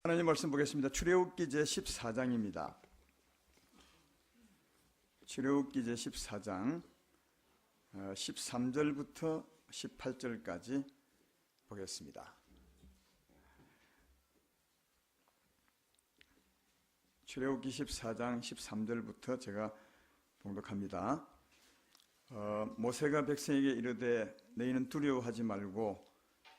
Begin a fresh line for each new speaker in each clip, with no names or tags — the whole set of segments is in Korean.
하나님 말씀 보겠습니다. 출애굽기 제 14장입니다. 출애굽기 제 14장 13절부터 18절까지 보겠습니다. 출애굽기 14장 13절부터 제가 봉독합니다. 모세가 백성에게 이르되 너희는 두려워하지 말고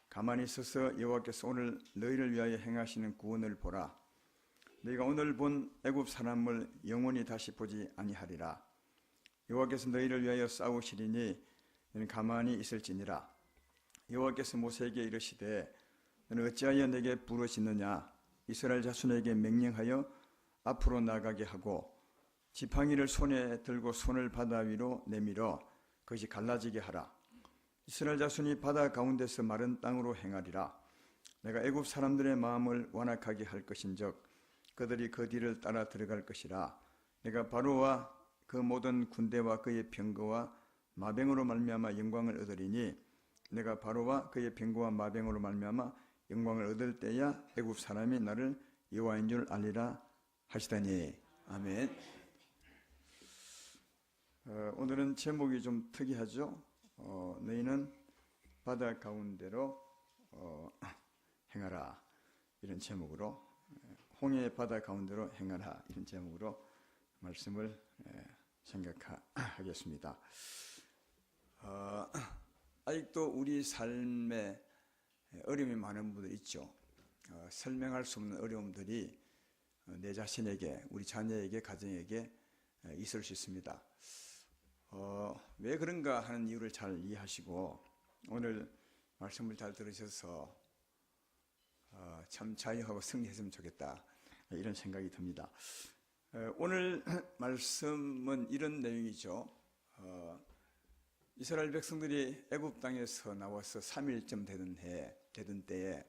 가만히 서서 여호와께서 오늘 너희를 위하여 행하시는 구원을 보라. 너희가 오늘 본 애굽 사람을 영원히 다시 보지 아니하리라. 여호와께서 너희를 위하여 싸우시리니 너희는 가만히 있을지니라. 여호와께서 모세에게 이르시되 너는 어찌하여 내게 부르짖느냐. 이스라엘 자손에게 명령하여 앞으로 나가게 하고 지팡이를 손에 들고 손을 바다 위로 내밀어 그것이 갈라지게 하라. 이스라엘 자손이 바다 가운데서 마른 땅으로 행하리라. 내가 애굽 사람들의 마음을 완악하게 할 것인즉 그들이 그 뒤를 따라 들어갈 것이라. 내가 바로와 그 모든 군대와 그의 병거와 마병으로 말미암아 영광을 얻으리니 내가 바로와 그의 병거와 마병으로 말미암아 영광을 얻을 때야 애굽 사람이 나를 여호와인 줄 알리라 하시다니. 아멘. 오늘은 제목이 좀 특이하죠. 너희는 바다 가운데로 행하라, 이런 제목으로, 홍해의 바다 가운데로 행하라, 이런 제목으로 말씀을 생각하겠습니다. 아직도 우리 삶에 어려움이 많은 분들 있죠. 설명할 수 없는 어려움들이 내 자신에게, 우리 자녀에게, 가정에게 있을 수 있습니다. 왜 그런가 하는 이유를 잘 이해하시고 오늘 말씀을 잘 들으셔서 참 자유하고 승리했으면 좋겠다, 이런 생각이 듭니다. 오늘 말씀은 이런 내용이죠. 이스라엘 백성들이 애굽 땅에서 나와서 3일쯤 되던 때에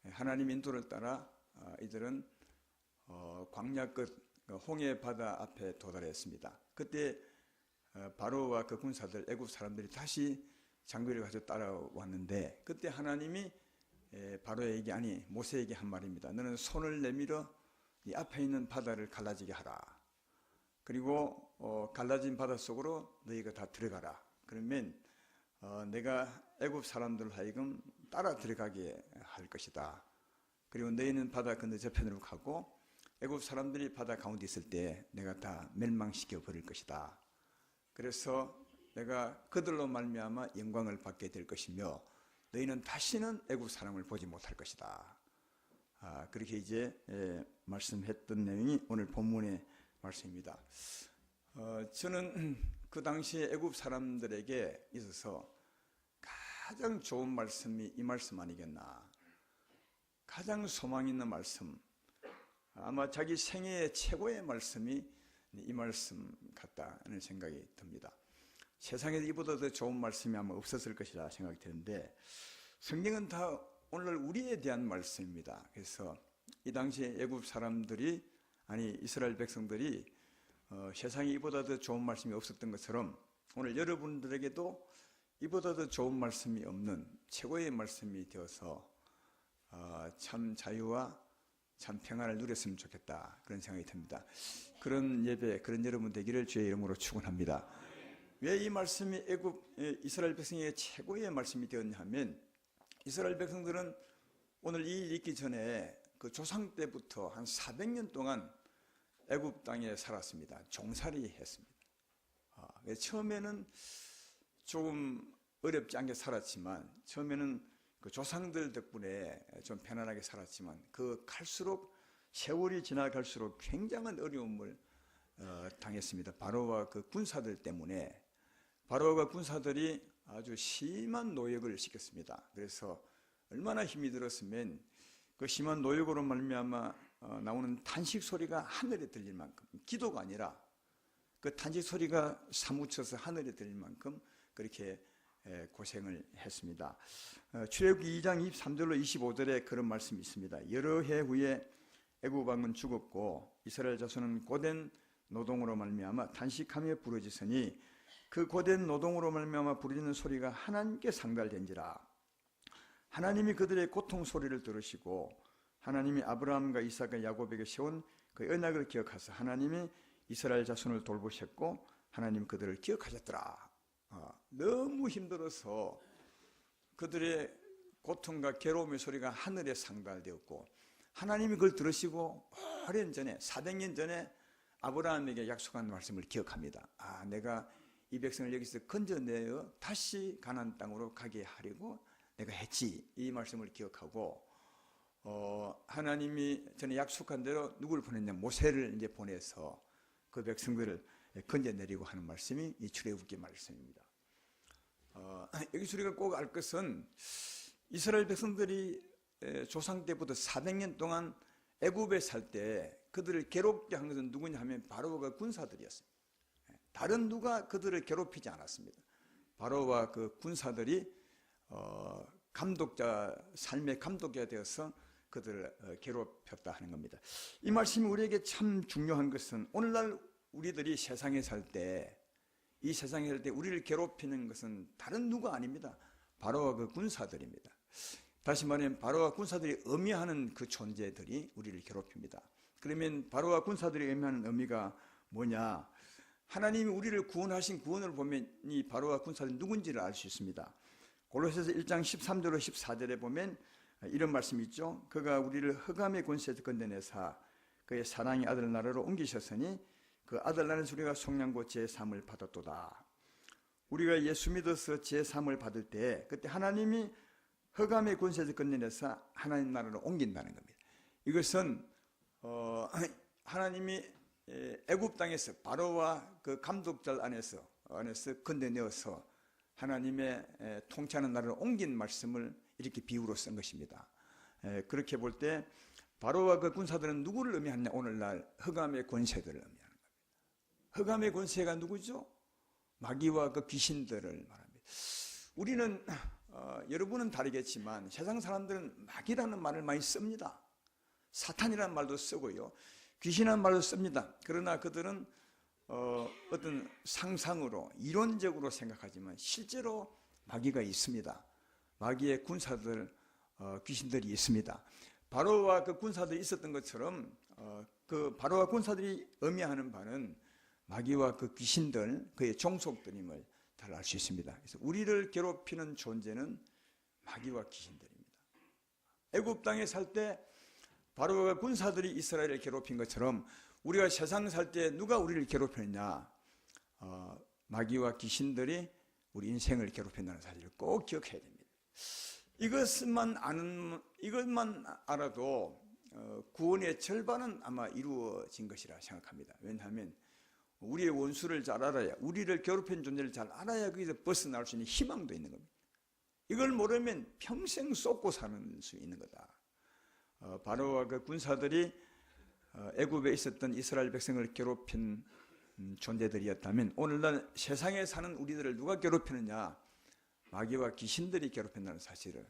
하나님 인도를 따라 이들은 광야 끝 홍해 바다 앞에 도달했습니다. 그때 바로와 그 군사들, 애굽 사람들이 다시 장비를 가지고 따라왔는데 그때 하나님이 바로에게, 아니 모세에게 한 말입니다. 너는 손을 내밀어 이 앞에 있는 바다를 갈라지게 하라. 그리고 갈라진 바다 속으로 너희가 다 들어가라. 그러면 내가 애굽 사람들 하여금 따라 들어가게 할 것이다. 그리고 너희는 바다 건너 저편으로 가고 애굽 사람들이 바다 가운데 있을 때 내가 다 멸망시켜 버릴 것이다. 그래서 내가 그들로 말미암아 영광을 받게 될 것이며 너희는 다시는 애굽 사람을 보지 못할 것이다. 그렇게 이제 말씀했던 내용이 오늘 본문의 말씀입니다. 저는 그 당시에 애굽 사람들에게 있어서 가장 좋은 말씀이 이 말씀 아니겠나. 가장 소망 있는 말씀, 아마 자기 생애의 최고의 말씀이 이 말씀 같다는 생각이 듭니다. 세상에서 이보다 더 좋은 말씀이 아마 없었을 것이라 생각이 드는데 성경은 다 오늘 우리에 대한 말씀입니다. 그래서 이 당시에 애굽 사람들이, 아니 이스라엘 백성들이 세상에 이보다 더 좋은 말씀이 없었던 것처럼 오늘 여러분들에게도 이보다 더 좋은 말씀이 없는 최고의 말씀이 되어서 참 자유와 참 평안을 누렸으면 좋겠다, 그런 생각이 듭니다. 그런 예배, 그런 여러분 되기를 주의 이름으로 축원합니다. 왜 이 말씀이 이스라엘 백성에게 최고의 말씀이 되었냐 하면 이스라엘 백성들은 오늘 이 일 있기 전에 그 조상 때부터 한 400년 동안 애굽 땅에 살았습니다. 종살이 했습니다. 처음에는 조금 어렵지 않게 살았지만, 처음에는 그 조상들 덕분에 좀 편안하게 살았지만 갈수록 세월이 지나갈수록 굉장한 어려움을 당했습니다. 바로와 그 군사들 때문에. 바로와 군사들이 아주 심한 노역을 시켰습니다. 그래서 얼마나 힘이 들었으면 그 심한 노역으로 말미암아 나오는 탄식 소리가 하늘에 들릴 만큼, 기도가 아니라 그 탄식 소리가 사무쳐서 하늘에 들릴 만큼 그렇게 고생을 했습니다. 출애굽기 2장 23절로 25절에 그런 말씀이 있습니다. 여러 해 후에 애굽 왕은 죽었고 이스라엘 자손은 고된 노동으로 말미암아 탄식하며 부르짖으니 그 고된 노동으로 말미암아 부르짖는 소리가 하나님께 상달된지라. 하나님이 그들의 고통 소리를 들으시고 하나님이 아브라함과 이삭과 야곱에게 세운 그 언약을 기억하사 하나님이 이스라엘 자손을 돌보셨고 하나님 그들을 기억하셨더라. 너무 힘들어서 그들의 고통과 괴로움의 소리가 하늘에 상달되었고 하나님이 그걸 들으시고 오랜 전에 400년 전에 아브라함에게 약속한 말씀을 기억합니다. 내가 이 백성을 여기서 건져내어 다시 가나안 땅으로 가게 하려고 내가 했지. 이 말씀을 기억하고 하나님이 전에 약속한 대로 누구를 보냈냐? 모세를 이제 보내서 그 백성들을 건져내리고 하는 말씀이 이 출애굽기 말씀입니다. 여기서 우리가 꼭 알 것은 이스라엘 백성들이 조상 때부터 400년 동안 애굽에 살 때 그들을 괴롭게 한 것은 누구냐 하면 바로가 군사들이었습니다. 다른 누가 그들을 괴롭히지 않았습니다. 바로와 그 군사들이 삶의 감독자가 되어서 그들을 괴롭혔다 하는 겁니다. 이 말씀이 우리에게 참 중요한 것은 오늘날 우리들이 세상에 살 때, 이 세상에 살 때 우리를 괴롭히는 것은 다른 누가 아닙니다. 바로와 그 군사들입니다. 다시 말하면 바로와 군사들이 의미하는 그 존재들이 우리를 괴롭힙니다. 그러면 바로와 군사들이 의미하는 의미가 뭐냐? 하나님이 우리를 구원하신 구원을 보면 이 바로와 군사들이 누군지를 알 수 있습니다. 골로새서 1장 13절로 14절에 보면 이런 말씀이 있죠. 그가 우리를 흑암의 권세에서 건져내사 그의 사랑의 아들 나라로 옮기셨으니 그 아들 나라에서 우리가 속량고 제3을 받았도다. 우리가 예수 믿어서 제3을 받을 때 그때 하나님이 흑암의 권세에서 건져내사 하나님 나라로 옮긴다는 겁니다. 이것은 하나님이 애굽 땅에서 바로와 그 감독자 안에서 건져내어서 하나님의 통치하는 나라를 옮긴 말씀을 이렇게 비유로 쓴 것입니다. 그렇게 볼 때 바로와 그 군사들은 누구를 의미하느냐? 오늘날 흑암의 권세들을 의미하는 겁니다. 흑암의 권세가 누구죠? 마귀와 그 귀신들을 말합니다. 우리는 여러분은 다르겠지만 세상 사람들은 마귀라는 말을 많이 씁니다. 사탄이라는 말도 쓰고요, 귀신이라는 말도 씁니다. 그러나 그들은 어떤 상상으로 이론적으로 생각하지만 실제로 마귀가 있습니다. 마귀의 군사들, 귀신들이 있습니다. 바로와 그 군사들이 있었던 것처럼 그 바로와 군사들이 의미하는 바는 마귀와 그 귀신들, 그의 종속들임을 잘 알 수 있습니다. 그래서 우리를 괴롭히는 존재는 마귀와 귀신들입니다. 애굽 땅에 살 때 바로와 군사들이 이스라엘을 괴롭힌 것처럼 우리가 세상 살 때 누가 우리를 괴롭혔냐? 마귀와 귀신들이 우리 인생을 괴롭힌다는 사실을 꼭 기억해야 됩니다. 이것만 알아도 구원의 절반은 아마 이루어진 것이라 생각합니다. 왜냐하면 우리의 원수를 잘 알아야, 우리를 괴롭힌 존재를 잘 알아야 거기서 벗어날 수 있는 희망도 있는 겁니다. 이걸 모르면 평생 쏟고 사는 수 있는 거다. 바로와 그 군사들이 애굽에 있었던 이스라엘 백성을 괴롭힌 존재들이었다면 오늘날 세상에 사는 우리들을 누가 괴롭히느냐? 마귀와 귀신들이 괴롭힌다는 사실을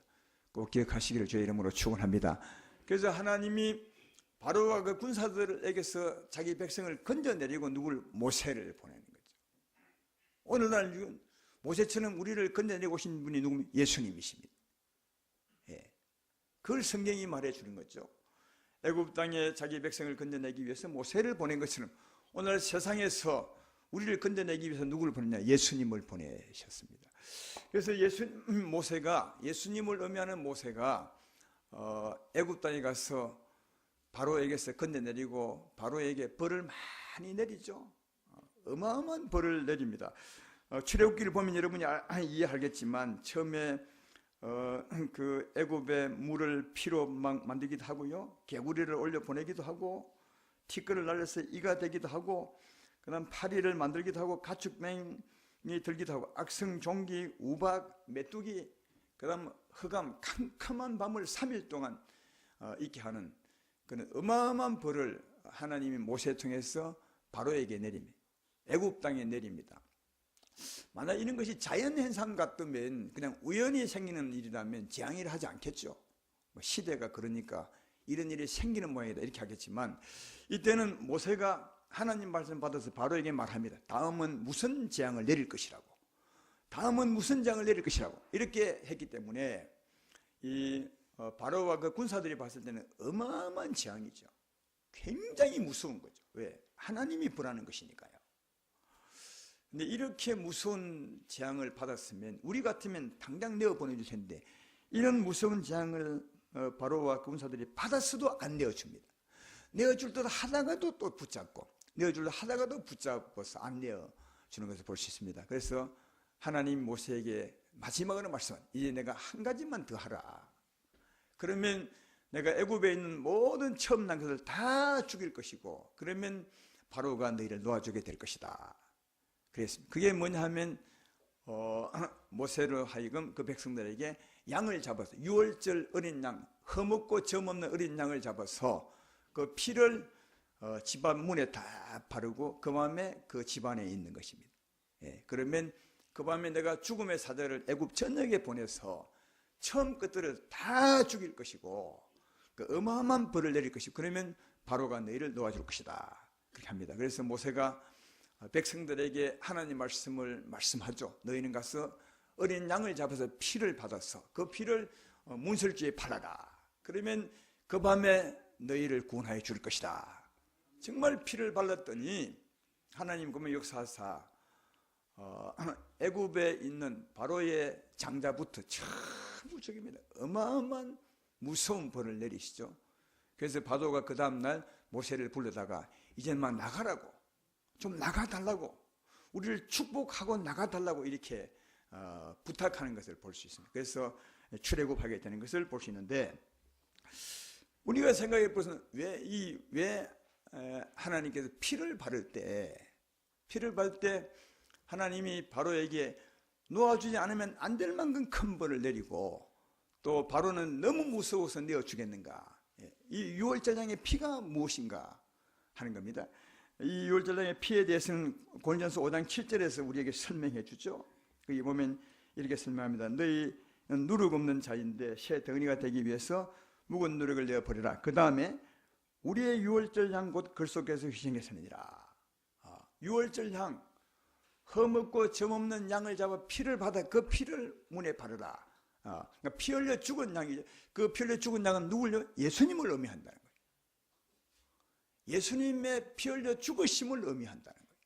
꼭 기억하시기를 주의 이름으로 축원합니다. 그래서 하나님이 바로와 그 군사들에게서 자기 백성을 건져내리고 누굴? 모세를 보내는 거죠. 오늘날 모세처럼 우리를 건져내고 오신 분이 누구면 예수님이십니다. 그걸 성경이 말해주는 거죠. 애굽 땅에 자기 백성을 건져내기 위해서 모세를 보낸 것처럼 오늘 세상에서 우리를 건져내기 위해서 누구를 보냈냐? 예수님을 보내셨습니다. 그래서 예수님을 의미하는 모세가 애굽 땅에 가서 바로에게서 건져내리고 바로에게 벌을 많이 내리죠. 어마어마한 벌을 내립니다. 출애굽기를 보면 여러분이 이해하겠지만 처음에 그 애굽의 물을 피로 만들기도 하고요, 개구리를 올려 보내기도 하고, 티끌을 날려서 이가 되기도 하고, 그다음 파리를 만들기도 하고, 가축맹이 들기도 하고, 악성 종기, 우박, 메뚜기, 그다음 흑암, 캄캄한 밤을 3일 동안 있게 하는 그런 어마어마한 벌을 하나님이 모세 통해서 바로에게 내립니다. 애굽 땅에 내립니다. 만약 이런 것이 자연현상 같으면 그냥 우연히 생기는 일이라면 재앙이라 하지 않겠죠. 시대가 그러니까 이런 일이 생기는 모양이다 이렇게 하겠지만, 이때는 모세가 하나님 말씀 받아서 바로에게 말합니다. 다음은 무슨 재앙을 내릴 것이라고, 다음은 무슨 재앙을 내릴 것이라고 이렇게 했기 때문에 이 바로와 그 군사들이 봤을 때는 어마어마한 재앙이죠. 굉장히 무서운 거죠. 왜? 하나님이 벌하는 것이니까요. 근데 이렇게 무서운 재앙을 받았으면 우리 같으면 당장 내어 보내줄 텐데 이런 무서운 재앙을 바로와 군사들이 받았어도 안 내어줍니다. 내어줄 듯 하다가도 또 붙잡고 내어줄 듯 하다가도 붙잡아서 안 내어주는 것을 볼 수 있습니다. 그래서 하나님 모세에게 마지막으로 말씀한 이제 내가 한 가지만 더 하라. 그러면 내가 애굽에 있는 모든 처음 난 것을 다 죽일 것이고 그러면 바로가 너희를 놓아주게 될 것이다. 그랬습니다. 그게 뭐냐 하면 모세로 하여금 그 백성들에게 양을 잡아서 유월절 어린 양, 허먹고 점 없는 어린 양을 잡아서 그 피를 집안 문에 다 바르고 그 밤에 그 집안에 있는 것입니다. 예, 그러면 그 밤에 내가 죽음의 사자를 애굽 전역에 보내서 처음 것들을 다 죽일 것이고 그 어마어마한 벌을 내릴 것이고 그러면 바로가 너희를 놓아줄 것이다. 그렇게 합니다. 그래서 모세가 백성들에게 하나님 말씀을 말씀하죠. 너희는 가서 어린 양을 잡아서 피를 받아서 그 피를 문설주에 발라라. 그러면 그 밤에 너희를 구원하여 줄 것이다. 정말 피를 발랐더니 하나님 그러면 역사하사 애굽에 있는 바로의 장자부터 전부 죽입니다. 어마어마한 무서운 벌을 내리시죠. 그래서 바로가 그 다음날 모세를 불러다가 이제 막 나가라고 좀 나가달라고 우리를 축복하고 나가달라고 이렇게 부탁하는 것을 볼 수 있습니다. 그래서 출애굽하게 되는 것을 볼 수 있는데 우리가 생각해 보면 왜 하나님께서 피를 바를 때 하나님이 바로에게 놓아주지 않으면 안 될 만큼 큰 벌을 내리고 또 바로는 너무 무서워서 내어주겠는가? 이 유월절장의 피가 무엇인가 하는 겁니다. 이 유월절장의 피에 대해서는 고린도전서 5장 7절에서 우리에게 설명해 주죠. 거기 보면 이렇게 설명합니다. 너희 누룩 없는 자인데 새 덩이가 되기 위해서 묵은 누룩을 내어 버리라. 그 다음에 우리의 유월절양 곧 글속에서 희생했으니라. 유월절양 허먹고 점 없는 양을 잡아 피를 받아 그 피를 문에 바르라. 그러니까 피 흘려 죽은 양이죠. 그 피 흘려 죽은 양은 누굴요? 예수님을 의미한다는 거예요. 예수님의 피 흘려 죽으심을 의미한다는 거예요.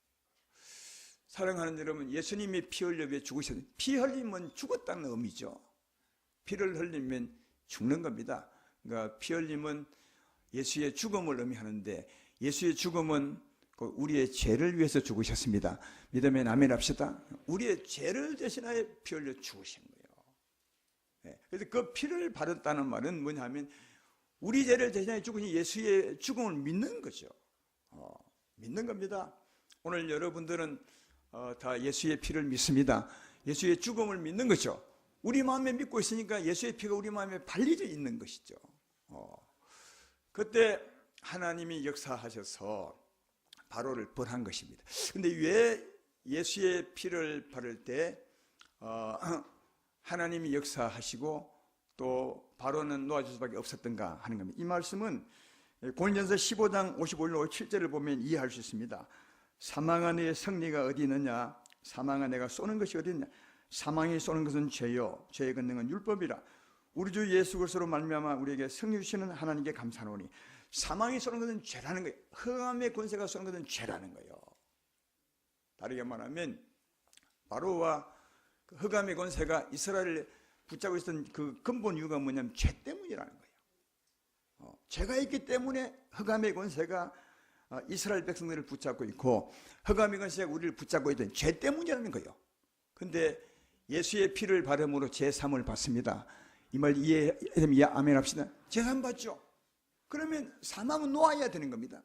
사랑하는 여러분, 예수님이 피 흘려 왜 죽으셨는지, 피 흘리면 죽었다는 의미죠. 피를 흘리면 죽는 겁니다. 그러니까 피 흘림은 예수의 죽음을 의미하는데 예수의 죽음은 우리의 죄를 위해서 죽으셨습니다. 믿으면 아멘 합시다. 우리의 죄를 대신하여 피 흘려 죽으신 거예요. 그래서 그 피를 바랐다는 말은 뭐냐 하면 우리 죄를 대신하여 죽으신 예수의 죽음을 믿는 거죠. 믿는 겁니다. 오늘 여러분들은 다 예수의 피를 믿습니다. 예수의 죽음을 믿는 거죠. 우리 마음에 믿고 있으니까 예수의 피가 우리 마음에 발려져 있는 것이죠. 그때 하나님이 역사하셔서 바로를 벌한 것입니다. 근데 왜 예수의 피를 바를 때 하나님이 역사하시고 또 바로는 놓아줄 수밖에 없었던가 하는 겁니다. 이 말씀은 고린도전서 15장 55절 57절을 보면 이해할 수 있습니다. 사망아 너의 승리가 어디 있느냐? 사망아 내가 쏘는 것이 어디 있느냐? 사망이 쏘는 것은 죄요 죄의 권능은 율법이라. 우리 주 예수 그리스도로 말미암아 우리에게 승리 주시는 하나님께 감사하노니. 사망이 쏘는 것은 죄라는 거예요. 흑암의 권세가 쏘는 것은 죄라는 거예요. 다르게 말하면 바로와 흑암의 권세가 이스라엘을 붙잡고 있었던 그 근본 이유가 뭐냐면 죄 때문이라는 거예요. 죄가 있기 때문에 흑암의 권세가 이스라엘 백성들을 붙잡고 있고 흑암의 권세가 우리를 붙잡고 있던 죄 때문이라는 거예요. 그런데 예수의 피를 바름으로 제3을 받습니다. 이 말 이해되면 아멘 합시다. 제3 받죠. 그러면 사망은 놓아야 되는 겁니다.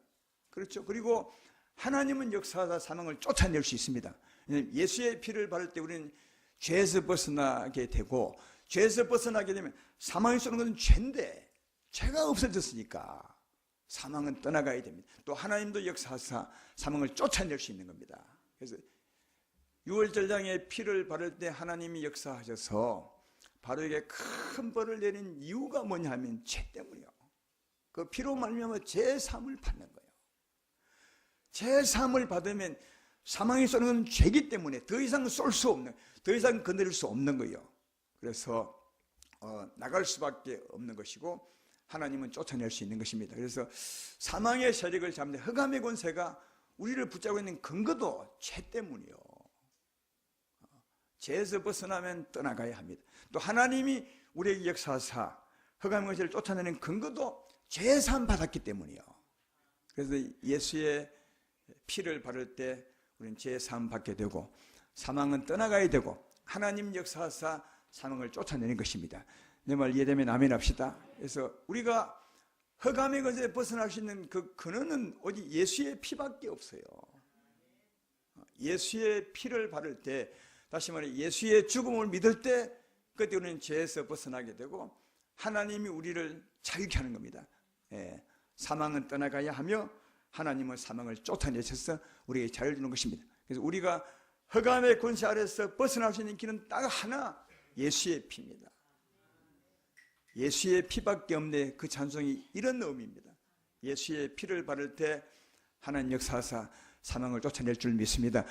그렇죠. 그리고 하나님은 역사하다 사망을 쫓아낼 수 있습니다. 예수의 피를 바를 때 우리는 죄에서 벗어나게 되고 죄에서 벗어나게 되면 사망이 쏘는 것은 죄인데 죄가 없어졌으니까 사망은 떠나가야 됩니다. 또 하나님도 역사하사 사망을 쫓아낼 수 있는 겁니다. 그래서 유월절장의 피를 바를 때 하나님이 역사하셔서 바로에게 큰 벌을 내린 이유가 뭐냐 하면 죄 때문이요. 그 피로 말미암아 제3을 받는 거예요. 제3을 받으면 사망이 쏘는 건 죄이기 때문에 더 이상 쏠 수 없는, 더 이상 건드릴 수 없는 거예요. 그래서 나갈 수밖에 없는 것이고 하나님은 쫓아낼 수 있는 것입니다. 그래서 사망의 세력을 잡는 흑암의 권세가 우리를 붙잡고 있는 근거도 죄 때문이요. 죄에서 벗어나면 떠나가야 합니다. 또 하나님이 우리에게 역사하사 흑암의 권세를 쫓아내는 근거도 죄 사함 받았기 때문이요. 그래서 예수의 피를 바를 때 우리는 죄 사함 받게 되고 사망은 떠나가야 되고 하나님 역사하사 사망을 쫓아내는 것입니다. 내 말 이해되면 아멘 합시다. 그래서 우리가 흑암의 권세에 벗어날 수 있는 그 근원은 오직 예수의 피밖에 없어요. 예수의 피를 바를 때, 다시 말해 예수의 죽음을 믿을 때 그때 우리는 죄에서 벗어나게 되고 하나님이 우리를 자유케 하는 겁니다. 사망은 떠나가야 하며 하나님은 사망을 쫓아내셔서 우리에게 자유를 주는 것입니다. 그래서 우리가 흑암의 권세 아래서 벗어날 수 있는 길은 딱 하나, 예수의 피입니다. 예수의 피밖에 없네. 그 찬송이 이런 의미입니다. 예수의 피를 바를 때 하나님 역사하사 사망을 쫓아낼 줄 믿습니다.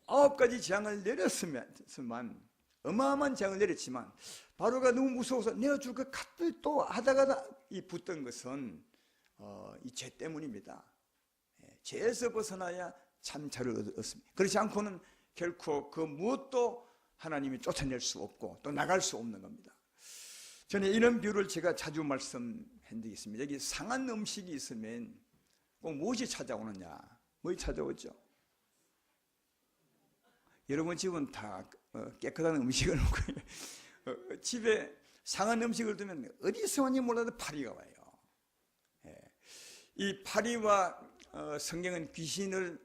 9가지 재앙을 내렸으면 어마어마한 재앙을 내렸지만 바로가 너무 무서워서 내가 줄 것 같을 또 하다가 이 붙던 것은 이 죄 때문입니다. 죄에서 벗어나야 참 자유를 얻습니다. 그렇지 않고는 결코 그 무엇도 하나님이 쫓아낼 수 없고 또 나갈 수 없는 겁니다. 저는 이런 비유를 제가 자주 말씀한 적이 있습니다. 여기 상한 음식이 있으면 꼭 무엇이 찾아오느냐? 무엇이 찾아오죠? 여러분 집은 다 깨끗한 음식을 먹고 집에 상한 음식을 두면 어디서 왔는지 몰라도 파리가 와요. 이 파리와 성경은 귀신을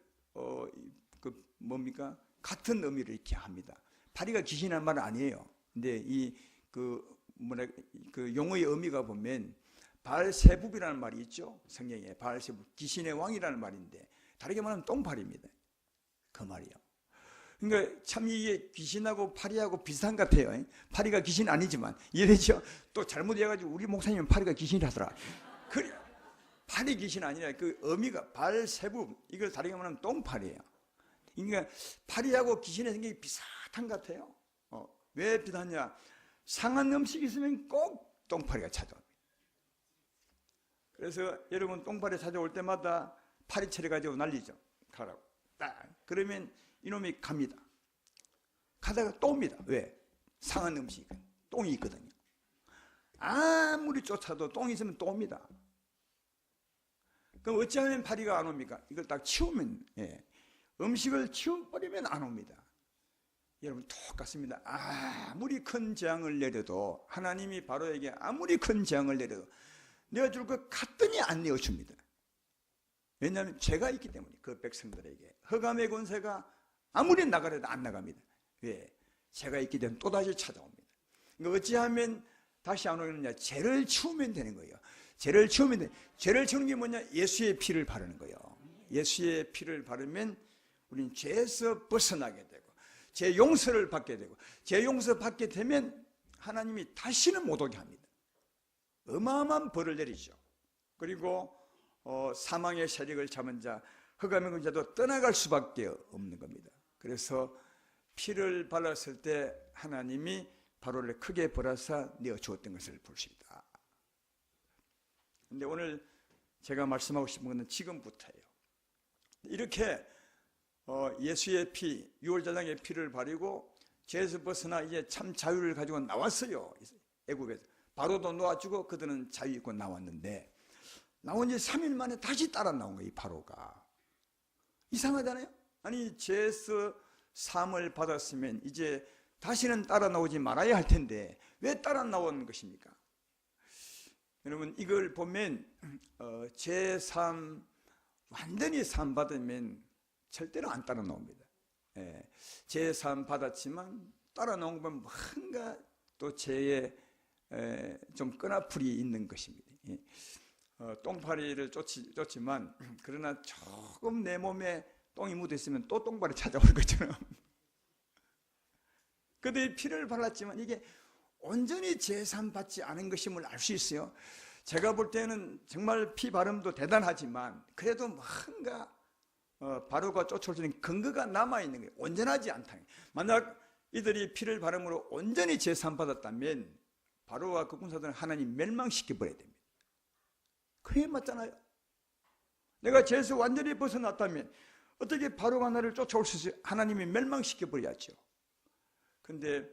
뭡니까? 같은 의미를 이렇게 합니다. 파리가 귀신이라는 말은 아니에요. 근데 그 용어의 의미가 보면 바알세붑이라는 말이 있죠. 성경에 바알세붑, 귀신의 왕이라는 말인데 다르게 말하면 똥파리입니다. 그 말이요. 그러니까 참 이게 귀신하고 파리하고 비슷한 것 같아요. 파리가 귀신 아니지만 이해되죠? 또 잘못 해가지고 우리 목사님은 파리가 귀신이라더라. 그래, 파리 귀신 아니라 그 의미가 바알세붑, 이걸 다르게 말하면 똥파리예요. 그러니까 파리하고 귀신의 성격이 비슷한 것 같아요. 왜 비슷하냐? 상한 음식이 있으면 꼭 똥파리가 찾아옵니다. 그래서 여러분 똥파리 찾아올 때마다 파리채를 가지고 난리죠. 가라고. 딱. 그러면 이놈이 갑니다. 가다가 또 옵니다. 왜? 상한 음식, 똥이 있거든요. 아무리 쫓아도 똥이 있으면 또 옵니다. 그럼 어찌하면 파리가 안 옵니까? 이걸 딱 치우면, 음식을 치워버리면 안 옵니다. 여러분 똑같습니다. 아무리 큰 재앙을 내려도, 하나님이 바로에게 아무리 큰 재앙을 내려도 내가 줄 것 같더니 안 내어줍니다. 왜냐하면 죄가 있기 때문에 그 백성들에게 흑암의 권세가 아무리 나가려도 안 나갑니다. 왜? 죄가 있기 때문에 또다시 찾아옵니다. 그러니까 어찌하면 다시 안 오느냐? 죄를 치우면 되는 거예요. 죄를 치우면 돼. 죄를 치우는 게 뭐냐? 예수의 피를 바르는 거예요. 예수의 피를 바르면 우리는 죄에서 벗어나게 되고 죄 용서를 받게 되고 죄 용서 받게 되면 하나님이 다시는 못 오게 합니다. 어마어마한 벌을 내리죠. 그리고 사망의 세력을 잡은 자, 흑암의 권세도 떠나갈 수밖에 없는 겁니다. 그래서 피를 발랐을 때 하나님이 바로를 크게 벌하사 내어 주었던 것을 볼 수 있다. 그런데 오늘 제가 말씀하고 싶은 것은 지금부터예요. 이렇게 예수의 피, 유월자당의 피를 바르고 죄에서 벗어나 이제 참 자유를 가지고 나왔어요. 애굽에서. 바로도 놓아주고 그들은 자유 있고 나왔는데 나온 지 3일 만에 다시 따라 나온 거예요. 이 바로가. 이상하잖아요. 아니 죄에서 사함을 받았으면 이제 다시는 따라 나오지 말아야 할 텐데 왜 따라 나온 것입니까? 여러분 이걸 보면 죄 사함 완전히 사함 받으면 절대로 안 따라 나옵니다. 죄 사함 받았지만 따라 나온 건 뭔가 또 죄에 좀 끈아풀이 있는 것입니다. 똥파리를 쫓지만 그러나 조금 내 몸에 똥이 묻어있으면 또 똥파리 찾아올 것처럼 그들이 피를 발랐지만 이게 온전히 제삼 받지 않은 것임을 알 수 있어요. 제가 볼 때는 정말 피 발음도 대단하지만 그래도 뭔가 바로가 쫓아올 수 있는 근거가 남아있는 거예요. 온전하지 않다. 만약 이들이 피를 바름으로 온전히 제삼 받았다면 바로와 그 군사들은 하나님 멸망시켜버려야 됩니다. 그게 맞잖아요. 내가 죄에서 완전히 벗어났다면 어떻게 바로가 나를 쫓아올 수 있어요? 하나님이 멸망시켜버려야죠. 그런데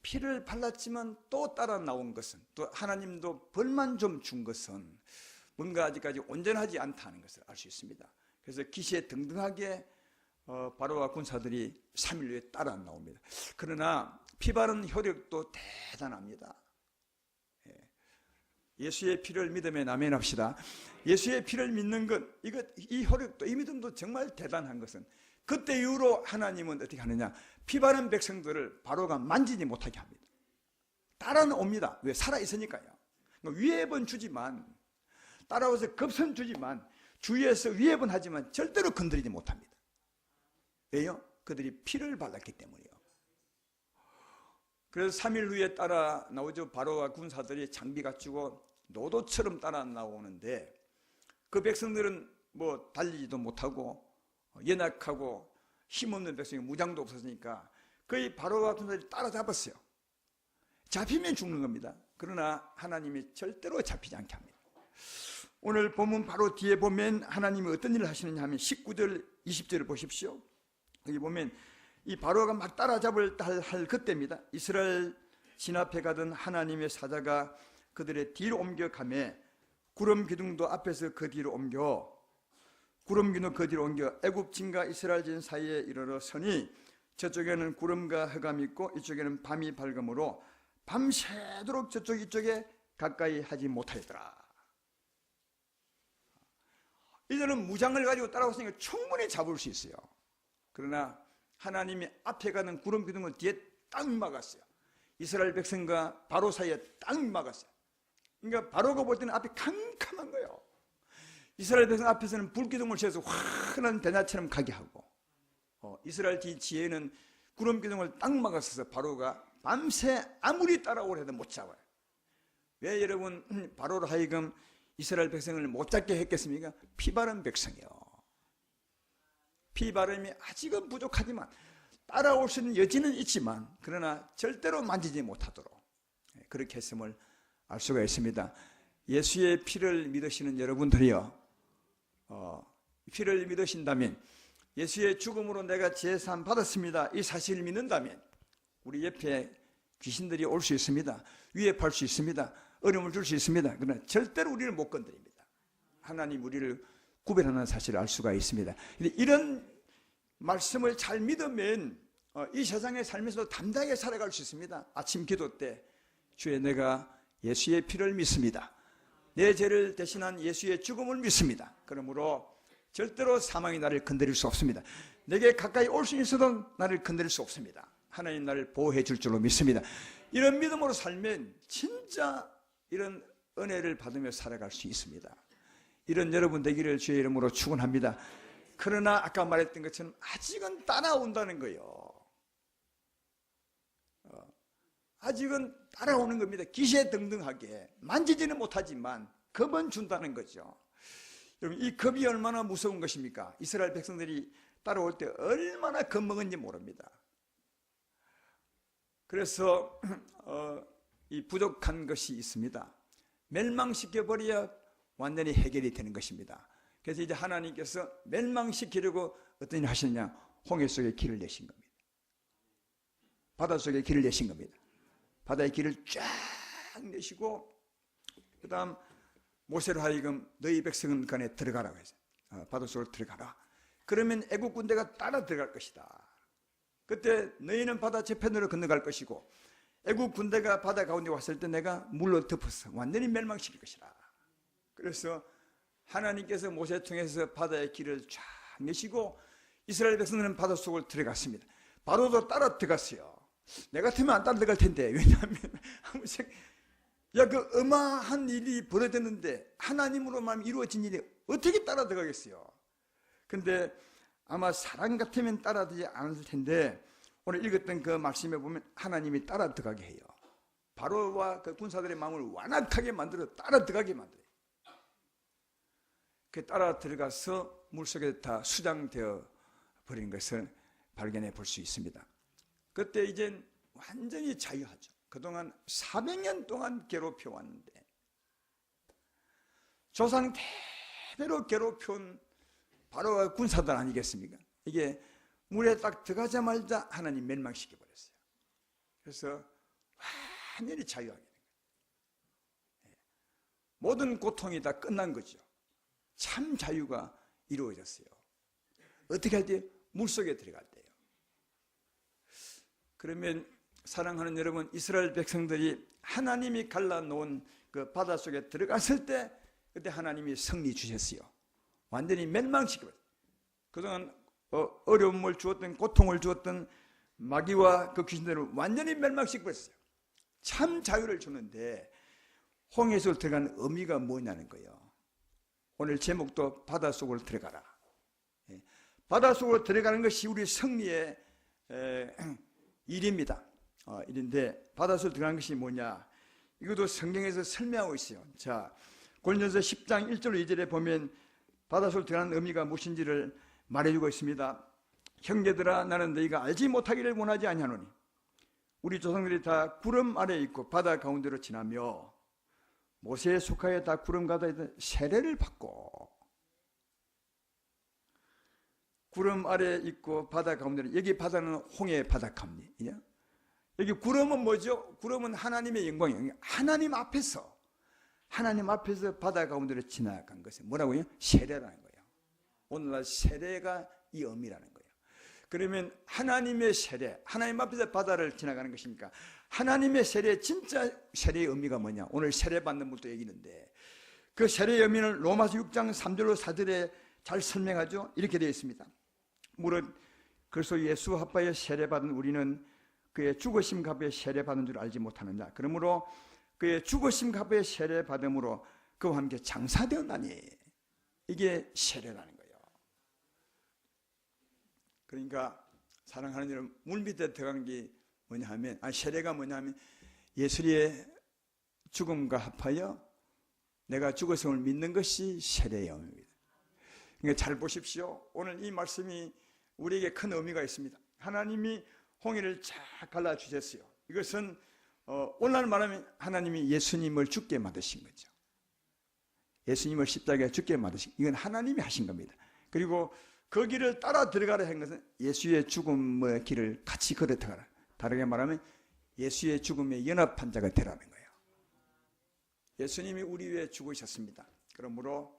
피를 발랐지만 또 따라 나온 것은, 또 하나님도 벌만 좀 준 것은 뭔가 아직까지 온전하지 않다는 것을 알 수 있습니다. 그래서 기시에 등등하게 바로와 군사들이 3일 후에 따라 나옵니다. 그러나 피 바른 효력도 대단합니다. 예수의 피를 믿으면 아멘 합시다. 예수의 피를 믿는 것, 이 효력도, 이 믿음도 정말 대단한 것은 그때 이후로 하나님은 어떻게 하느냐, 피 바른 백성들을 바로가 만지지 못하게 합니다. 따라옵니다. 왜? 살아있으니까요. 위협은 주지만, 따라와서 급선 주지만, 주위에서 위협은 하지만 절대로 건드리지 못합니다. 왜요? 그들이 피를 발랐기 때문이요. 그래서 3일 후에 따라 나오죠. 바로와 군사들이 장비 갖추고 노도처럼 따라 나오는데, 그 백성들은 뭐 달리지도 못하고 연약하고 힘없는 백성이 무장도 없었으니까 거의 바로와 군사들이 따라잡았어요. 잡히면 죽는 겁니다. 그러나 하나님이 절대로 잡히지 않게 합니다. 오늘 본문 바로 뒤에 보면 하나님이 어떤 일을 하시느냐 하면 19절 20절을 보십시오. 여기 보면 이 바로가 막 따라잡을 할 그때입니다. 이스라엘 진 앞에 가던 하나님의 사자가 그들의 뒤로 옮겨가매 구름 기둥도 앞에서 그 뒤로 옮겨, 구름 기둥 그 뒤로 옮겨 애굽 진과 이스라엘 진 사이에 이르러 서니 저쪽에는 구름과 흑암이 있고 이쪽에는 밤이 밝음으로 밤새도록 저쪽 이쪽에 가까이 하지 못하였더라. 이들은 무장을 가지고 따라왔으니까 충분히 잡을 수 있어요. 그러나 하나님이 앞에 가는 구름 기둥을 뒤에 딱 막았어요. 이스라엘 백성과 바로 사이에 딱 막았어요. 그러니까 바로가 볼 때는 앞이 캄캄한 거예요. 이스라엘 백성 앞에서는 불기둥을 세워서 환한 대낮처럼 가게 하고, 이스라엘 뒤에는 구름 기둥을 딱 막았어서 바로가 밤새 아무리 따라오려 해도 못 잡아요. 왜 여러분 바로로 하여금 이스라엘 백성을 못 잡게 했겠습니까? 피 바른 백성이요. 피 바름이 아직은 부족하지만 따라올 수 있는 여지는 있지만 그러나 절대로 만지지 못하도록 그렇게 했음을 알 수가 있습니다. 예수의 피를 믿으시는 여러분들이요, 피를 믿으신다면, 예수의 죽음으로 내가 제사함 받았습니다, 이 사실을 믿는다면 우리 옆에 귀신들이 올 수 있습니다. 위협할 수 있습니다. 어려움을 줄 수 있습니다. 그러나 절대로 우리를 못 건드립니다. 하나님 우리를 구별하는 사실을 알 수가 있습니다. 이런 말씀을 잘 믿으면 이 세상의 삶에서도 담대하게 살아갈 수 있습니다. 아침 기도 때 주의 내가 예수의 피를 믿습니다. 내 죄를 대신한 예수의 죽음을 믿습니다. 그러므로 절대로 사망이 나를 건드릴 수 없습니다. 내게 가까이 올 수 있어도 나를 건드릴 수 없습니다. 하나님 나를 보호해 줄 줄로 믿습니다. 이런 믿음으로 살면 진짜 이런 은혜를 받으며 살아갈 수 있습니다. 이런 여러분 되기를 주의 이름으로 축원합니다. 그러나 아까 말했던 것처럼 아직은 따라온다는 거예요. 아직은 따라오는 겁니다. 기세등등하게 만지지는 못하지만 겁은 준다는 거죠. 여러분 이 겁이 얼마나 무서운 것입니까? 이스라엘 백성들이 따라올 때 얼마나 겁먹은지 모릅니다. 그래서 이 부족한 것이 있습니다. 멸망시켜버려야 완전히 해결이 되는 것입니다. 그래서 이제 하나님께서 멸망시키려고 어떤 일을 하시느냐, 홍해 속에 길을 내신 겁니다. 바다 속에 길을 내신 겁니다. 바다의 길을 쫙 내시고 그 다음 모세로 하여금 너희 백성은 간에 들어가라고 해서 바다 속으로 들어가라. 그러면 애국 군대가 따라 들어갈 것이다. 그때 너희는 바다 저편으로 건너갈 것이고 애국 군대가 바다 가운데 왔을 때 내가 물로 덮어서 완전히 멸망시킬 것이라. 그래서 하나님께서 모세 통해서 바다의 길을 쫙 내시고 이스라엘 백성들은 바다 속을 들어갔습니다. 바로도 따라 들어갔어요. 내 같으면 안 따라 들어갈 텐데, 왜냐하면 그 어마한 일이 벌어졌는데 하나님으로만 이루어진 일이 어떻게 따라 들어가겠어요? 근데 아마 사람 같으면 따라 들지 않을 텐데 오늘 읽었던 그 말씀에 보면 하나님이 따라 들어가게 해요. 바로와 그 군사들의 마음을 완악하게 만들어 따라 들어가게 만들어요. 그 따라 들어가서 물속에 다 수장되어 버린 것을 발견해 볼 수 있습니다. 그때 이젠 완전히 자유하죠. 그동안 400년 동안 괴롭혀 왔는데 조상 대대로 괴롭혀온 바로가 군사들 아니겠습니까? 이게 물에 딱 들어가자마자 하나님 멸망시켜버렸어요. 그래서 완전히 자유하게 된 거예요. 모든 고통이 다 끝난 거죠. 참 자유가 이루어졌어요. 어떻게 할 때? 물속에 들어갈 때요. 그러면 사랑하는 여러분, 이스라엘 백성들이 하나님이 갈라놓은 그 바닷속에 들어갔을 때 그때 하나님이 승리 주셨어요. 완전히 멸망시켜버렸어요. 그동안 어려움을 주었던, 고통을 주었던 마귀와 그 귀신들을 완전히 멸망시켜버렸어요. 참 자유를 주는데 홍해에서 들어가는 의미가 뭐냐는 거예요. 오늘 제목도 바닷속으로 들어가라. 바닷속으로 들어가는 것이 우리 승리의 일입니다. 일인데 바닷속으로 들어가는 것이 뭐냐? 이것도 성경에서 설명하고 있어요. 자, 고린도서 10장 1절 2절에 보면 바닷속으로 들어가는 의미가 무엇인지를 말해주고 있습니다. 형제들아, 나는 너희가 알지 못하기를 원하지 아니하노니 우리 조상들이 다 구름 아래에 있고 바다 가운데로 지나며 모세에 속하여 다 구름 가운데 세례를 받고, 구름 아래에 있고 바다 가운데로, 여기 바다는 홍해 바닷가입니다. 여기 구름은 뭐죠? 구름은 하나님의 영광이에요. 하나님 앞에서 바다 가운데로 지나간 것은 뭐라고요? 세례라는 거예요. 오늘날 세례가 이 의미라는 거예요. 그러면 하나님의 세례, 하나님 앞에서 바다를 지나가는 것이니까 하나님의 세례, 진짜 세례의 의미가 뭐냐? 오늘 세례 받는 분도 얘기는데 그 세례의 의미는 로마서 6장 3절로 4절에 잘 설명하죠. 이렇게 되어 있습니다. 무릇 그리스도 예수 합하여 세례 받은 우리는 그의 죽으심 값에 세례 받은 줄 알지 못하느냐? 그러므로 그의 죽으심 값에 세례 받음으로 그와 함께 장사되었나니, 이게 세례라는 거예요. 그러니까 사랑하는 여러분, 물 밑에 들어간 게 뭐냐 하면, 세례가 뭐냐 하면 예수의 죽음과 합하여 내가 죽었음을 믿는 것이 세례의 의미입니다. 그러니까 잘 보십시오. 오늘 이 말씀이 우리에게 큰 의미가 있습니다. 하나님이 홍해를 쫙 갈라주셨어요. 이것은 오늘날 말하면 하나님이 예수님을 죽게 만드신 거죠. 예수님을 십자가에 죽게 만드신, 이건 하나님이 하신 겁니다. 그리고 그 길을 따라 들어가라 한 것은 예수의 죽음의 길을 같이 걸어 들어가라. 다르게 말하면 예수의 죽음에 연합한 자가 되라는 거예요. 예수님이 우리 위해 죽으셨습니다. 그러므로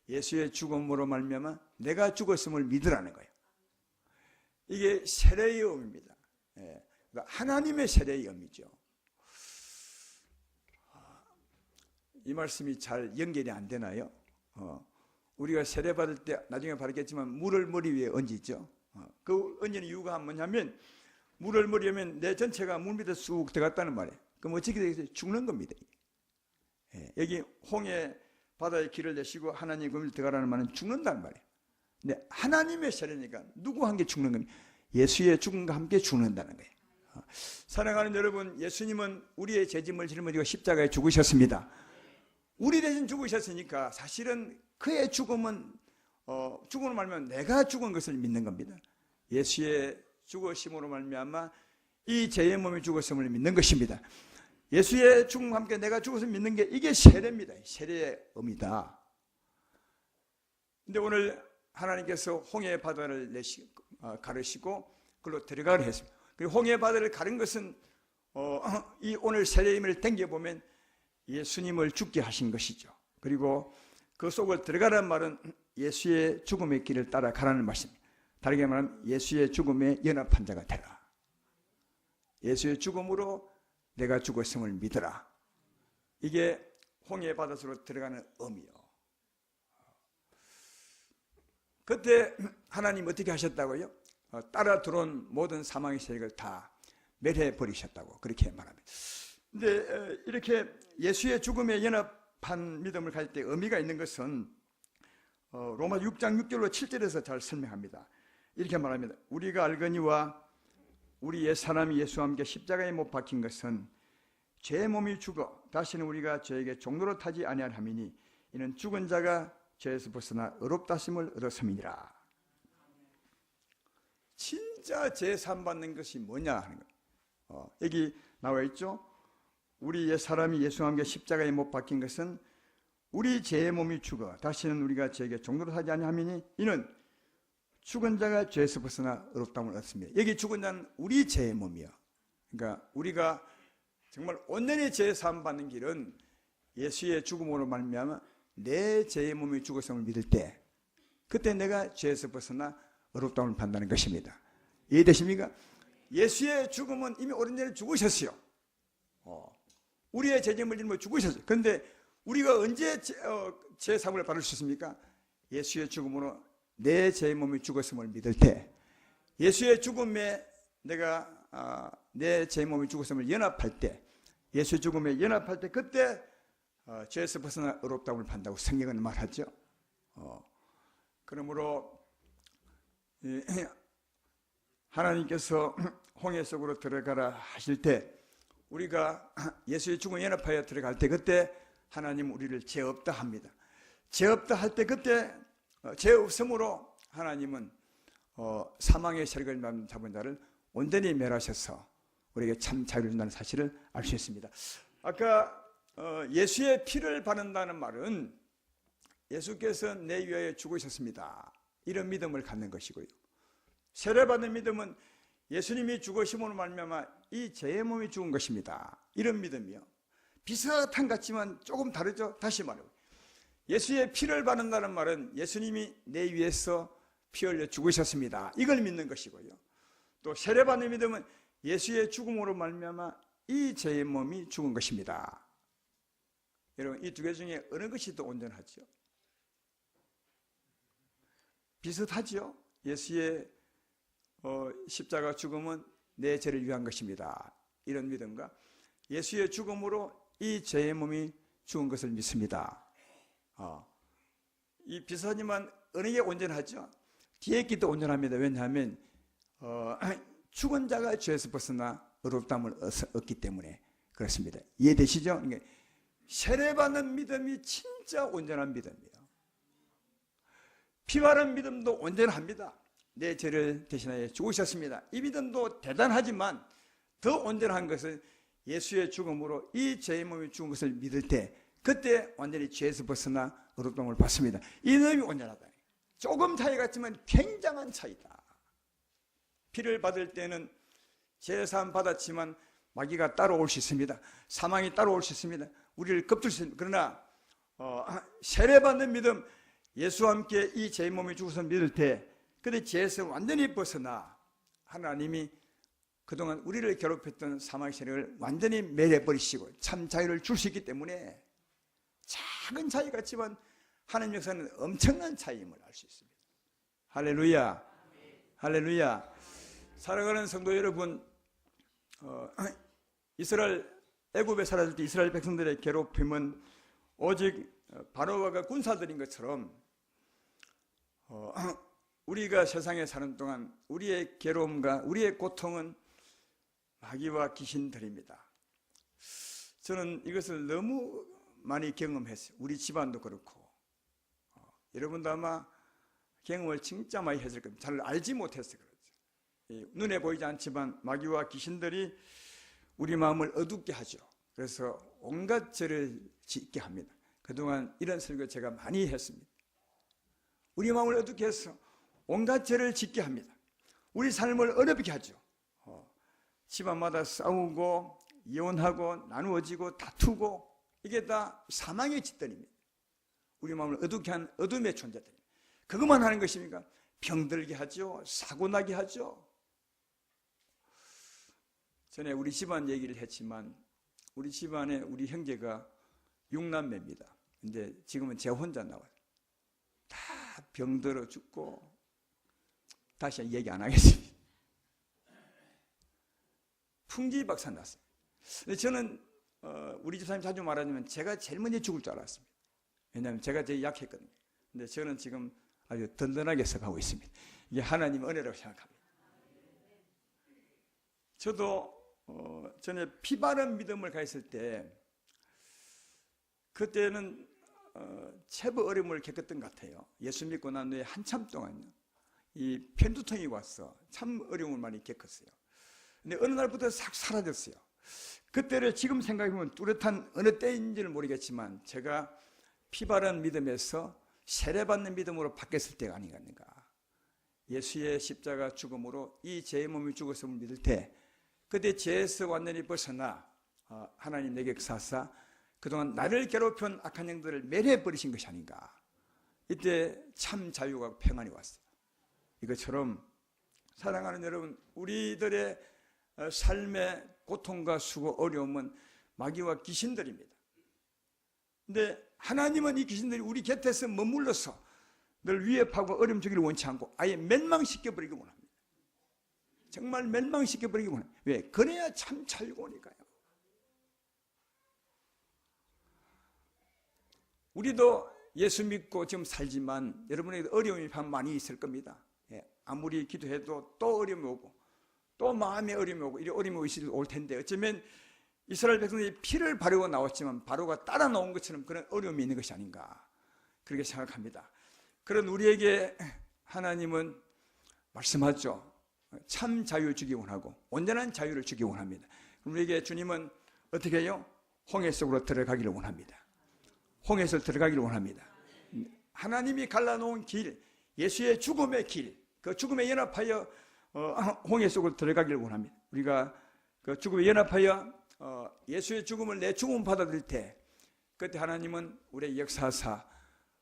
예수의 죽음으로 말미암아 내가 죽었음을 믿으라는 거예요. 이게 세례의 의미입니다. 그러니까 하나님의 세례의 의미죠. 이 말씀이 잘 연결이 안 되나요? 우리가 세례 받을 때 나중에 바르겠지만 물을 머리 위에 얹이죠. 그 얹는 이유가 뭐냐면 물을 머리에 하면 내 전체가 물 밑에 쑥 들어갔다는 말이에요. 그럼 어떻게 되겠어요? 죽는 겁니다. 여기 홍해 바다에 길을 내시고 하나님 그 밑에 들어가라는 말은 죽는다는 말이에요. 근데 하나님의 세례니까 누구와 함께 죽는 겁니까? 예수의 죽음과 함께 죽는다는 거예요. 사랑하는 여러분, 예수님은 우리의 죄짐을 짊어지고 십자가에 죽으셨습니다. 우리 대신 죽으셨으니까 사실은 그의 죽음은 죽음으로 말미암아 내가 죽은 것을 믿는 겁니다. 예수의 죽으심으로 말미암아 이 죄의 몸이 죽었음을 믿는 것입니다. 예수의 죽음과 함께 내가 죽었음을 믿는 게 이게 세례입니다. 세례의 의미다. 근데 오늘 하나님께서 홍해 바다를 가르시고 그걸로 들어가라 했습니다. 그리고 홍해 바다를 가른 것은 이 오늘 세례의 의미를 당겨보면 예수님을 죽게 하신 것이죠. 그리고 그 속을 들어가라는 말은 예수의 죽음의 길을 따라가라는 말씀입니다. 다르게 말하면 예수의 죽음에 연합한 자가 되라. 예수의 죽음으로 내가 죽었음을 믿어라. 이게 홍해 바닷속으로 들어가는 의미요. 그때 하나님 어떻게 하셨다고요? 따라 들어온 모든 사망의 세력을 다 멸해 버리셨다고 그렇게 말합니다. 근데 이렇게 예수의 죽음에 연합한 믿음을 가질 때 의미가 있는 것은 로마 6장 6절로 7절에서 잘 설명합니다. 이렇게 말합니다. 우리가 알거니와 우리 옛사람이 예수와 함께 십자가에 못 박힌 것은 죄의 몸이 죽어 다시는 우리가 죄에게 종로로 타지 아니할 함이니 이는 죽은 자가 죄에서 벗어나 의롭다심을 얻었음이니라. 진짜 죄 사함 받는 것이 뭐냐 하는 거예요. 여기 나와 있죠. 우리 옛 사람이 예수와 함께 십자가에 못 박힌 것은 우리 죄의 몸이 죽어 다시는 우리가 죄에게 종노릇 하지 아니하미니 이는 죽은 자가 죄에서 벗어나 의롭다함을 얻습니다. 여기 죽은 자는 우리 죄의 몸이요. 그러니까 우리가 정말 온전히 죄 사함 받는 길은 예수의 죽음으로 말미암아 내 죄의 몸이 죽었음을 믿을 때 그때 내가 죄에서 벗어나 의롭다함을 받는다는 것입니다. 이해되십니까? 예수의 죽음은 이미 오랜전에 죽으셨어요. 우리의 죄짐을 지며 죽으셨어요. 그런데 우리가 언제 죄 사함을 받을 수 있습니까? 예수의 죽음으로 내 죄의 몸이 죽었음을 믿을 때 예수의 죽음에 내가 내 죄의 몸이 죽었음을 연합할 때 예수의 죽음에 연합할 때 그때 죄에서 벗어나 의롭다함을 받는다고 성경은 말하죠. 그러므로 하나님께서 홍해 속으로 들어가라 하실 때 우리가 예수의 죽음에 연합하여 들어갈 때 그때 하나님 우리를 죄 없다 합니다. 죄 없다 할 때 그때 죄 없음으로 하나님은 사망의 세력을 잡은 자를 온전히 멸하셔서 우리에게 참 자유를 준다는 사실을 알 수 있습니다. 아까 예수의 피를 바른다는 말은 예수께서 내 위하여 죽으셨습니다. 이런 믿음을 갖는 것이고요. 세례받는 믿음은 예수님이 죽으심으로 말미암아 이 죄의 몸이 죽은 것입니다. 이런 믿음이요. 비슷한 것 같지만 조금 다르죠. 다시 말해요. 예수의 피를 바른다는 말은 예수님이 내 위해서 피 흘려 죽으셨습니다. 이걸 믿는 것이고요. 또 세례받는 믿음은 예수의 죽음으로 말미암아 이 죄의 몸이 죽은 것입니다. 여러분 이 두 개 중에 어느 것이 더 온전하죠? 비슷하죠? 예수의 십자가 죽음은 내 죄를 위한 것입니다. 이런 믿음과 예수의 죽음으로 이 죄의 몸이 죽은 것을 믿습니다. 이 비슷하지만 어느 게 온전하죠? 뒤에 기도 온전합니다. 왜냐하면 죽은 자가 죄에서 벗어나 의롭다함을 얻기 때문에 그렇습니다. 이해되시죠? 그러니까 세례받는 믿음이 진짜 온전한 믿음이에요. 피 바른 믿음도 온전합니다. 내 죄를 대신하여 죽으셨습니다. 이 믿음도 대단하지만 더 온전한 것은 예수의 죽음으로 이 죄의 몸이 죽은 것을 믿을 때 그때 완전히 죄에서 벗어나 의롭다함을 받습니다. 이 믿음이 온전하다. 조금 차이가 있지만 굉장한 차이다. 피를 받을 때는 죄사함 받았지만 마귀가 따라올 수 있습니다. 사망이 따라올 수 있습니다. 우리를 겁줄 수 있습니다. 그러나 세례받는 믿음, 예수와 함께 이 죄의 몸이 죽어서 믿을 때 그때 죄에서 완전히 벗어나 하나님이 그동안 우리를 괴롭혔던 사망의 세력을 완전히 멸해버리시고 참 자유를 줄 수 있기 때문에 작은 차이 같지만 하나님 역사는 엄청난 차이임을 알 수 있습니다. 할렐루야, 할렐루야. 사랑하는 성도 여러분, 애굽에 살았을 때 이스라엘 백성들의 괴롭힘은 오직 바로가 군사들인 것처럼 우리가 세상에 사는 동안 우리의 괴로움과 우리의 고통은 마귀와 귀신들입니다. 저는 이것을 너무 많이 경험했어요. 우리 집안도 그렇고 여러분도 아마 경험을 진짜 많이 했을 겁니다. 잘 알지 못해서 그렇죠. 눈에 보이지 않지만 마귀와 귀신들이 우리 마음을 어둡게 하죠. 그래서 온갖 죄를 짓게 합니다. 그동안 이런 설교 제가 많이 했습니다. 우리 마음을 어둡게 해서 온갖 죄를 짓게 합니다. 우리 삶을 어렵게 하죠. 집안마다 싸우고 이혼하고 나누어지고 다투고 이게 다 사망의 짓들입니다. 우리 마음을 어둡게 한 어둠의 존재들입니다. 그것만 하는 것입니까? 병들게 하죠. 사고나게 하죠. 전에 우리 집안 얘기를 했지만 우리 집안에 우리 형제가 6남매입니다. 근데 지금은 제 혼자 나와요. 다 병들어 죽고 다시 얘기 안 하겠습니다. 풍지박산 났어요. 저는 우리 집사님 자주 말하자면 제가 제일 먼저 죽을 줄 알았습니다. 왜냐하면 제가 제일 약했거든요. 근데 저는 지금 아주 든든하게 서가고 있습니다. 이게 하나님 은혜라고 생각합니다. 저도 전에 피 바른 믿음을 가졌을 때 그때는 제법 어려움을 겪었던 것 같아요. 예수 믿고 난 후에 한참 동안요. 이 편두통이 와서 참 어려움을 많이 겪었어요. 근데 어느 날부터 싹 사라졌어요. 그때를 지금 생각해보면 뚜렷한 어느 때인지를 모르겠지만 제가 피바른 믿음에서 세례받는 믿음으로 바뀌었을 때가 아닌가. 예수의 십자가 죽음으로 이 제 몸이 죽었음을 믿을 때 그때 죄에서 완전히 벗어나 하나님 내게 역사하사 그동안 나를 괴롭힌 악한 영들을 멸해버리신 것이 아닌가. 이때 참 자유가 평안이 왔어요. 이것처럼 사랑하는 여러분, 우리들의 삶의 고통과 수고, 어려움은 마귀와 귀신들입니다. 근데 하나님은 이 귀신들이 우리 곁에서 머물러서 늘 위협하고 어려움 주기를 원치 않고 아예 멸망시켜버리기 원합니다. 정말 멸망시켜버리기 원합니다. 왜? 그래야 참 자유가 오니까요. 우리도 예수 믿고 지금 살지만 여러분에게 어려움이 많이 있을 겁니다. 아무리 기도해도 또 어려움이 오고 또 마음에 어려움이 오고 이런 어려움이 올 텐데 어쩌면 이스라엘 백성들이 피를 바르고 나왔지만 바로가 따라 나온 것처럼 그런 어려움이 있는 것이 아닌가 그렇게 생각합니다. 그런 우리에게 하나님은 말씀하죠. 참 자유를 주기 원하고 온전한 자유를 주기 원합니다. 우리에게 주님은 어떻게 해요? 홍해 속으로 들어가기를 원합니다. 홍해 속으로 들어가기를 원합니다. 하나님이 갈라놓은 길, 예수의 죽음의 길, 그 죽음에 연합하여 홍해 속으로 들어가기를 원합니다. 우리가 그 죽음에 연합하여 예수의 죽음을 내 죽음을 받아들일 때 그때 하나님은 우리의 역사하사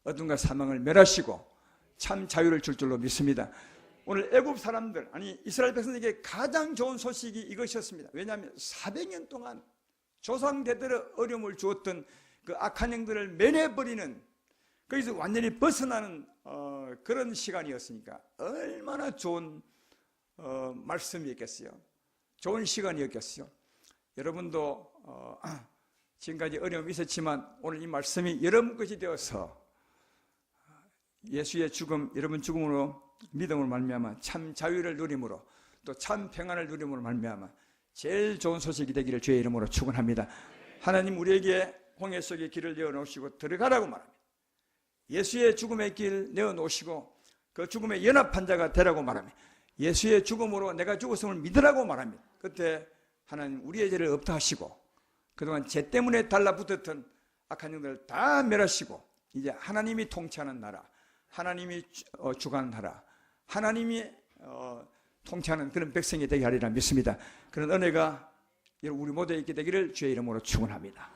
어둠과 사망을 멸하시고 참 자유를 줄 줄로 믿습니다. 오늘 애굽 사람들, 아니 이스라엘 백성에게 가장 좋은 소식이 이것이었습니다. 왜냐하면 400년 동안 조상대대로 어려움을 주었던 그 악한 영들을 면해버리는, 거기서 완전히 벗어나는 그런 시간이었으니까 얼마나 좋은 말씀이었겠어요. 좋은 시간이었겠어요. 여러분도 지금까지 어려움이 있었지만 오늘 이 말씀이 여러분 것이 되어서 예수의 죽음, 여러분 죽음으로 믿음으로 말미암아 참 자유를 누림으로 또 참 평안을 누림으로 말미암아 제일 좋은 소식이 되기를 주의 이름으로 축원합니다. 하나님 우리에게 홍해 속의 길을 내어놓으시고 들어가라고 말합니다. 예수의 죽음의 길 내어놓으시고 그 죽음에 연합한 자가 되라고 말합니다. 예수의 죽음으로 내가 죽었음을 믿으라고 말합니다. 그때 하나님 우리의 죄를 없다 하시고 그동안 죄 때문에 달라붙었던 악한 영들을 다 멸하시고 이제 하나님이 통치하는 나라, 하나님이 주관하는 나라, 하나님이 통치하는 그런 백성이 되게 하리라 믿습니다. 그런 은혜가 우리 모두에 있게 되기를 주의 이름으로 축원합니다.